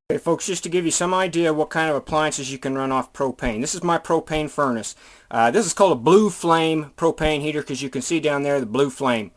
Okay, folks, just to give you some idea what kind of appliances you can run off propane. This is my propane furnace. This is called a blue flame propane heater because you can see down there the blue flame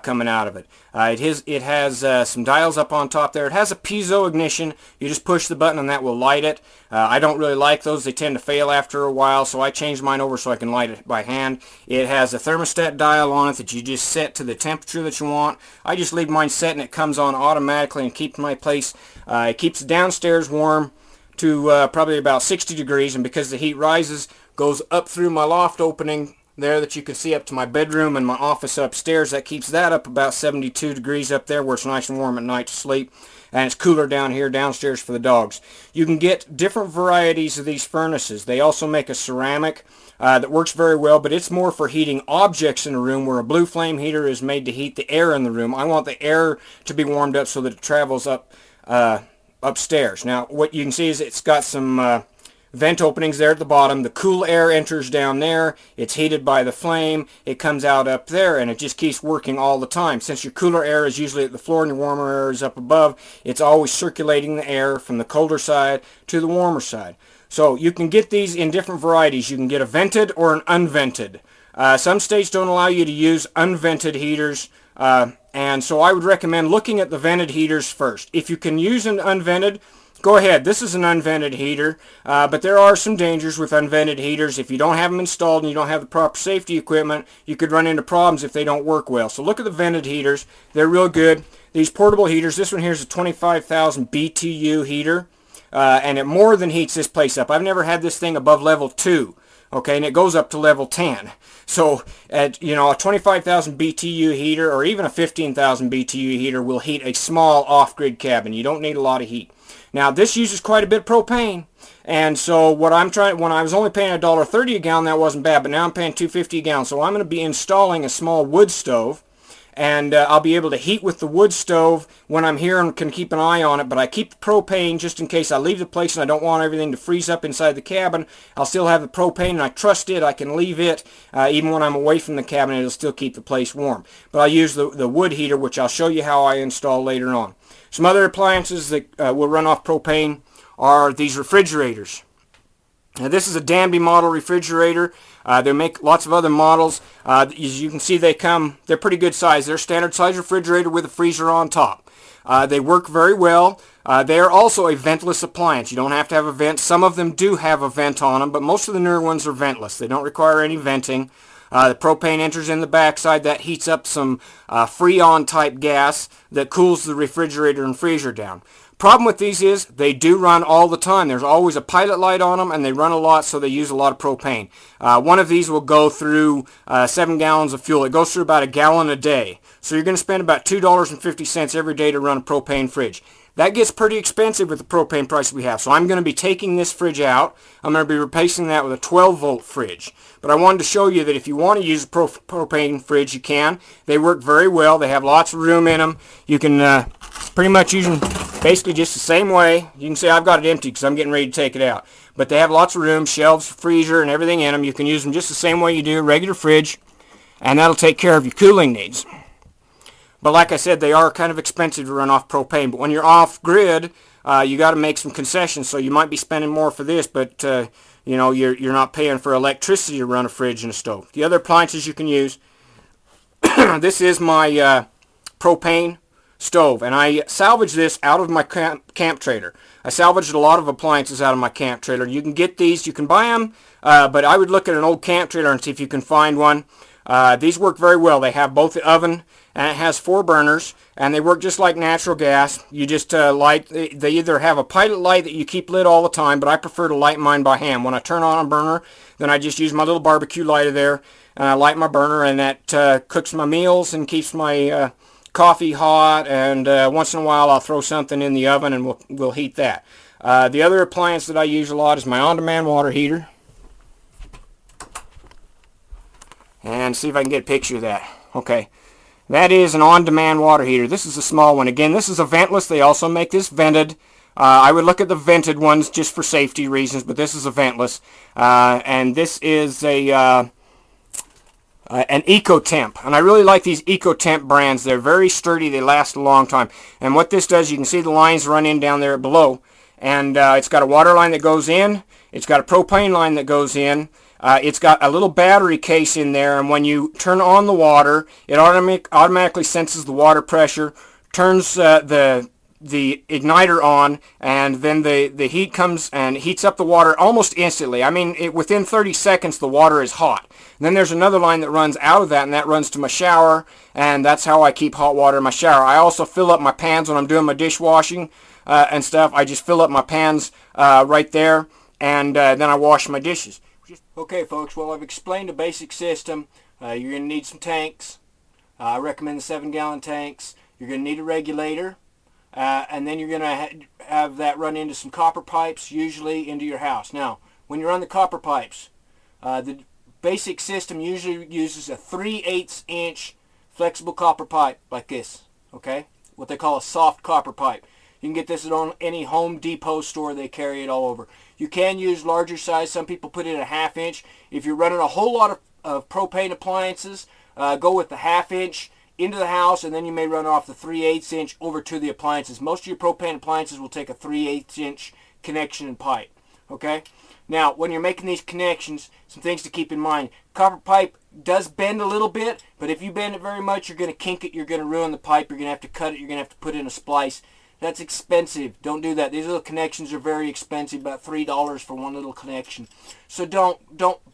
coming out of it. It has some dials up on top there. It has a piezo ignition. You just push the button and that will light it. I don't really like those. They tend to fail after a while, so I changed mine over so I can light it by hand. It has a thermostat dial on it that you just set to the temperature that you want. I just leave mine set and it comes on automatically and keeps my place. It keeps the downstairs warm to probably about 60 degrees, and because the heat rises, goes up through my loft opening there that you can see up to my bedroom and my office upstairs. That keeps that up about 72 degrees up there where it's nice and warm at night to sleep, and it's cooler down here downstairs for the dogs. You can get different varieties of these furnaces. They also make a ceramic that works very well, but it's more for heating objects in a room, where a blue flame heater is made to heat the air in the room. I want the air to be warmed up so that it travels up upstairs. Now what you can see is it's got some vent openings there at the bottom. The cool air enters down there. It's heated by the flame. It comes out up there, and it just keeps working all the time. Since your cooler air is usually at the floor and your warmer air is up above, it's always circulating the air from the colder side to the warmer side. So you can get these in different varieties. You can get a vented or an unvented. Some states don't allow you to use unvented heaters, and so I would recommend looking at the vented heaters first. If you can use an unvented, go ahead. This is an unvented heater, but there are some dangers with unvented heaters. If you don't have them installed and you don't have the proper safety equipment, you could run into problems if they don't work well. So look at the vented heaters. They're real good. These portable heaters, this one here is a 25,000 BTU heater, and it more than heats this place up. I've never had this thing above level 2. Okay, and it goes up to level 10. So, a 25,000 BTU heater or even a 15,000 BTU heater will heat a small off-grid cabin. You don't need a lot of heat. Now, this uses quite a bit of propane, and so what I'm trying, when I was only paying $1.30 a gallon, that wasn't bad, but now I'm paying $2.50 a gallon. So I'm going to be installing a small wood stove, and I'll be able to heat with the wood stove when I'm here and can keep an eye on it. But I keep the propane just in case I leave the place and I don't want everything to freeze up inside the cabin. I'll still have the propane, and I trust it. I can leave it even when I'm away from the cabin. It'll still keep the place warm. But I'll use the wood heater, which I'll show you how I install later on. Some other appliances that will run off propane are these refrigerators. Now, this is a Danby model refrigerator. They make lots of other models. As you can see, they're pretty good size. They're standard size refrigerator with a freezer on top. They work very well. They are also a ventless appliance. You don't have to have a vent. Some of them do have a vent on them, but most of the newer ones are ventless. They don't require any venting. The propane enters in the backside. That heats up some Freon type gas that cools the refrigerator and freezer down. Problem with these is they do run all the time. There's always a pilot light on them, and they run a lot, so they use a lot of propane. One of these will go through 7 gallons of fuel. It goes through about a gallon a day. So you're going to spend about $2.50 every day to run a propane fridge. That gets pretty expensive with the propane price we have. So I'm going to be taking this fridge out. I'm going to be replacing that with a 12-volt fridge. But I wanted to show you that if you want to use a propane fridge, you can. They work very well. They have lots of room in them. You can pretty much use them basically just the same way. You can say I've got it empty because I'm getting ready to take it out. But they have lots of room, shelves, freezer, and everything in them. You can use them just the same way you do a regular fridge, and that'll take care of your cooling needs. But like I said, they are kind of expensive to run off propane. But when you're off-grid, you got to make some concessions. So you might be spending more for this, but you're not paying for electricity to run a fridge and a stove. The other appliances you can use, this is my propane stove, and I salvaged this out of my camp trailer. I salvaged a lot of appliances out of my camp trailer. You can get these, you can buy them, but I would look at an old camp trailer and see if you can find one. These work very well. They have both the oven, and it has 4 burners, and they work just like natural gas. You just light, they either have a pilot light that you keep lit all the time, but I prefer to light mine by hand. When I turn on a burner, then I just use my little barbecue lighter there, and I light my burner, and that cooks my meals and keeps my coffee hot, and once in a while I'll throw something in the oven and we'll heat that. The other appliance that I use a lot is my on-demand water heater. And see if I can get a picture of that. Okay. That is an on-demand water heater. This is a small one. Again, this is a ventless. They also make this vented. I would look at the vented ones just for safety reasons, but this is a ventless. And this is an EcoTemp, and I really like these EcoTemp brands. They're very sturdy. They last a long time. And what this does, you can see the lines run in down there below, and it's got a water line that goes in. It's got a propane line that goes in. It's got a little battery case in there, and when you turn on the water, it automatically senses the water pressure, turns the igniter on, and then the heat comes and heats up the water almost instantly. I mean, within 30 seconds the water is hot. And then there's another line that runs out of that, and that runs to my shower, and that's how I keep hot water in my shower. I also fill up my pans when I'm doing my dishwashing and stuff. I just fill up my pans right there, and then I wash my dishes. Okay, folks, well, I've explained the basic system. You're going to need some tanks. I recommend the 7-gallon tanks. You're going to need a regulator. And then you're going to have that run into some copper pipes, usually into your house. Now, when you run the copper pipes, the basic system usually uses a 3/8 inch flexible copper pipe like this, okay? What they call a soft copper pipe. You can get this at any Home Depot store. They carry it all over. You can use larger size. Some people put in a 1/2 inch. If you're running a whole lot of propane appliances, go with the 1/2 inch into the house, and then you may run off the 3/8 inch over to the appliances. Most of your propane appliances will take a 3/8 inch connection and pipe. Okay? Now, when you're making these connections, some things to keep in mind. Copper pipe does bend a little bit, but if you bend it very much, you're going to kink it, you're going to ruin the pipe, you're going to have to cut it, you're going to have to put in a splice. That's expensive. Don't do that. These little connections are very expensive, about $3 for one little connection. So don't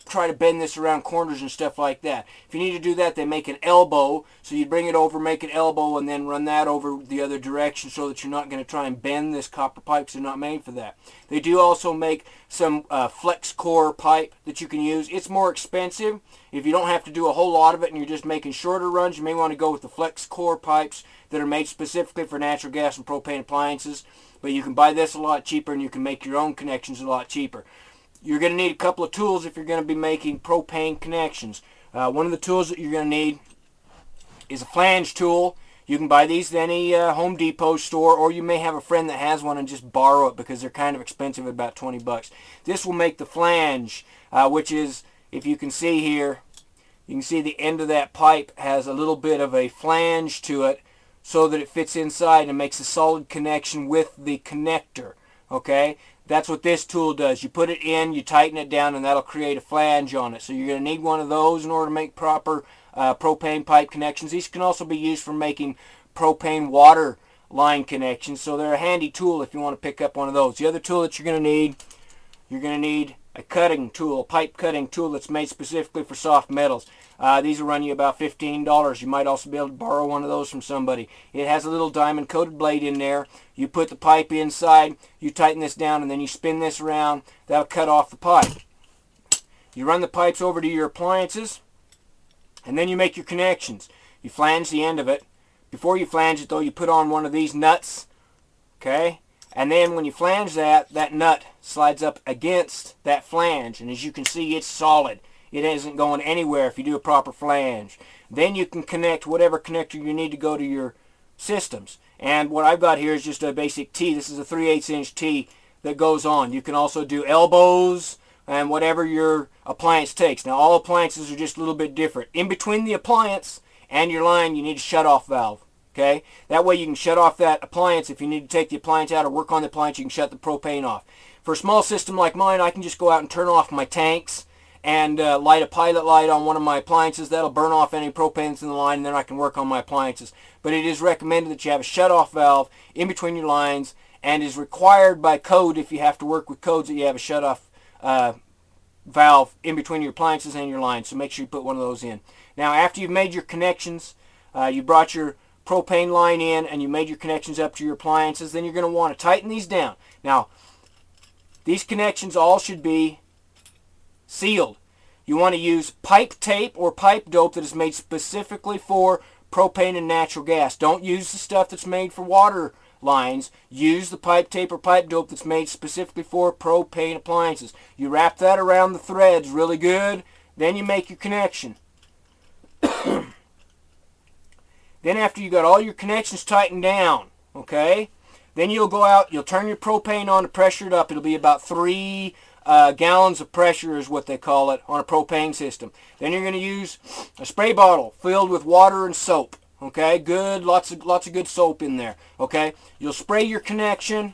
try to bend this around corners and stuff like that. If you need to do that, they make an elbow. So you bring it over, make an elbow, and then run that over the other direction so that you're not going to try and bend this copper pipe, because they're not made for that. They do also make some flex core pipe that you can use. It's more expensive. If you don't have to do a whole lot of it and you're just making shorter runs, you may want to go with the flex core pipes that are made specifically for natural gas and propane appliances. But you can buy this a lot cheaper, and you can make your own connections a lot cheaper. You're going to need a couple of tools if you're going to be making propane connections. One of the tools that you're going to need is a flange tool. You can buy these at any Home Depot store, or you may have a friend that has one and just borrow it, because they're kind of expensive, at about 20 bucks. This will make the flange, which is, if you can see here, you can see the end of that pipe has a little bit of a flange to it, so that it fits inside and makes a solid connection with the connector. Okay? That's what this tool does. You put it in, you tighten it down, and that'll create a flange on it. So you're going to need one of those in order to make proper propane pipe connections. These can also be used for making propane water line connections. So they're a handy tool if you want to pick up one of those. The other tool that you're going to need a cutting tool, a pipe cutting tool that's made specifically for soft metals. These will run you about $15. You might also be able to borrow one of those from somebody. It has a little diamond coated blade in there. You put the pipe inside, you tighten this down, and then you spin this around. That'll cut off the pipe. You run the pipes over to your appliances, and then you make your connections. You flange the end of it. Before you flange it, though, you put on one of these nuts. Okay? And then when you flange that nut slides up against that flange. And as you can see, it's solid. It isn't going anywhere if you do a proper flange. Then you can connect whatever connector you need to go to your systems. And what I've got here is just a basic T. This is a 3/8 inch T that goes on. You can also do elbows and whatever your appliance takes. Now, all appliances are just a little bit different. In between the appliance and your line, you need a shut-off valve. Okay? That way you can shut off that appliance. If you need to take the appliance out or work on the appliance, you can shut the propane off. For a small system like mine, I can just go out and turn off my tanks and light a pilot light on one of my appliances. That'll burn off any propane that's in the line, and then I can work on my appliances. But it is recommended that you have a shut-off valve in between your lines, and is required by code, if you have to work with codes, that you have a shut-off valve in between your appliances and your lines. So make sure you put one of those in. Now, after you've made your connections, you brought your propane line in, and you made your connections up to your appliances, then you're going to want to tighten these down. Now, these connections all should be sealed. You want to use pipe tape or pipe dope that is made specifically for propane and natural gas. Don't use the stuff that's made for water lines. Use the pipe tape or pipe dope that's made specifically for propane appliances. You wrap that around the threads really good, then you make your connection. Then after you got all your connections tightened down, okay, then you'll go out, you'll turn your propane on to pressure it up. It'll be about 3 gallons of pressure is what they call it on a propane system. Then you're going to use a spray bottle filled with water and soap. Okay, good, lots of good soap in there. Okay, you'll spray your connection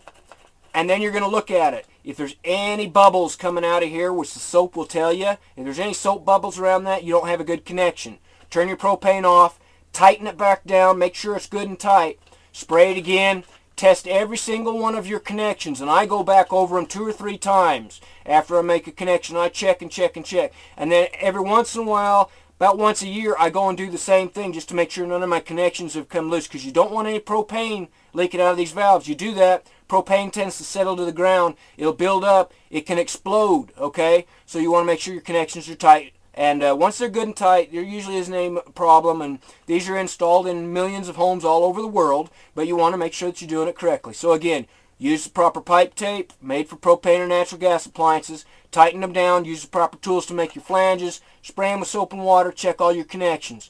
And then you're going to look at it. If there's any bubbles coming out of here, which the soap will tell you, if there's any soap bubbles around that, you don't have a good connection. Turn your propane off, tighten it back down, make sure it's good and tight, spray it again, test every single one of your connections, and I go back over them 2 or 3 times after I make a connection. I check and check and check. And then every once in a while, about once a year, I go and do the same thing just to make sure none of my connections have come loose, because you don't want any propane leaking out of these valves. You do that, propane tends to settle to the ground. It'll build up. It can explode, okay? So you want to make sure your connections are tight. And once they're good and tight, there usually isn't any problem. And these are installed in millions of homes all over the world, but you want to make sure that you're doing it correctly. So again, use the proper pipe tape made for propane or natural gas appliances. Tighten them down. Use the proper tools to make your flanges. Spray them with soap and water. Check all your connections.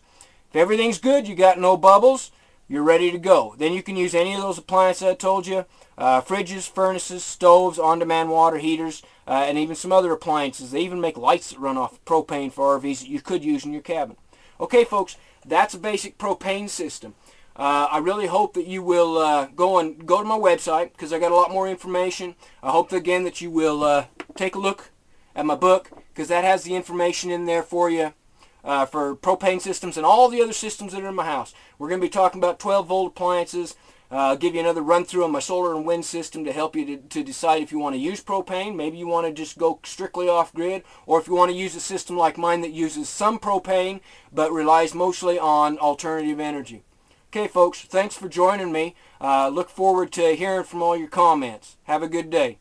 If everything's good, you got no bubbles, you're ready to go. Then you can use any of those appliances I told you. Fridges, furnaces, stoves, on-demand water heaters, and even some other appliances. They even make lights that run off propane for RVs that you could use in your cabin. Okay, folks, that's a basic propane system. I really hope that you will go to my website, because I got a lot more information. I hope again that you will take a look at my book, because that has the information in there for you for propane systems and all the other systems that are in my house. We're going to be talking about 12-volt appliances. I'll give you another run through on my solar and wind system to help you to decide if you want to use propane. Maybe you want to just go strictly off-grid, or if you want to use a system like mine that uses some propane but relies mostly on alternative energy. Okay, folks, thanks for joining me. Look forward to hearing from all your comments. Have a good day.